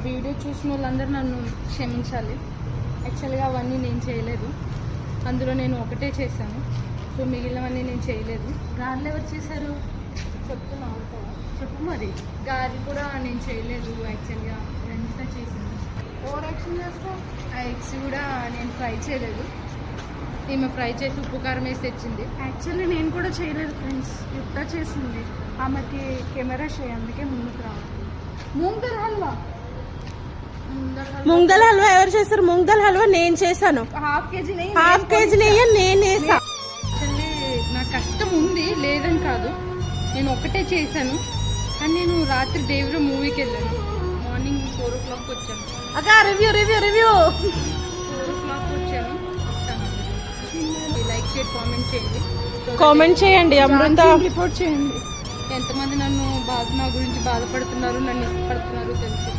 Video చూసిన వాళ్ళందరూ నన్ను క్షమించాలి. యాక్చువల్గా అవన్నీ నేను చేయలేదు, అందులో నేను ఒకటే చేశాను. సో మిగిలినవన్నీ నేను చేయలేదు. గారెలు ఎవరు చేశారు చెప్తున్నా, చెప్పు. మరి గారెలు కూడా నేను చేయలేదు, యాక్చువల్గా ఇదంతా చేశాను. ఓవర్ యాక్షన్ చేస్తా. ఆ ఎగ్స్ కూడా నేను ఫ్రై చేయలేదు, ఈమె ఫ్రై చేసి ఉప్పు కారం వేసి తెచ్చింది. యాక్చువల్లీ నేను కూడా చేయలేదు ఫ్రెండ్స్, యుక్త చేసింది. ఆమెకి కెమెరా షే, అందుకే ముందుకు రావాలి. మూంగ్ దాల్ హల్వా ముంగల్ హల్వా ఎవరు చేస్తారు? ముంగల్ హల్వా నేను చేశాను. హాఫ్ కేజీ నెయ్యి నేను వేసా. యాక్చువల్లీ నాకు కష్టం ఉంది, లేదని కాదు, నేను ఒకటే చేశాను. కానీ నేను రాత్రి దేవర మూవీకి వెళ్ళాను. మార్నింగ్ 4 o'clock వచ్చాను. అక్క రివ్యూ 4 o'clock వచ్చాను. లైక్ చేయండి, కామెంట్ చేయండి. అమృత రిపోర్ట్ చేయండి. ఎంతమంది నా గురించి బాధపడుతున్నారు, నన్ను ఇష్టపడుతున్నారు తెలుసు.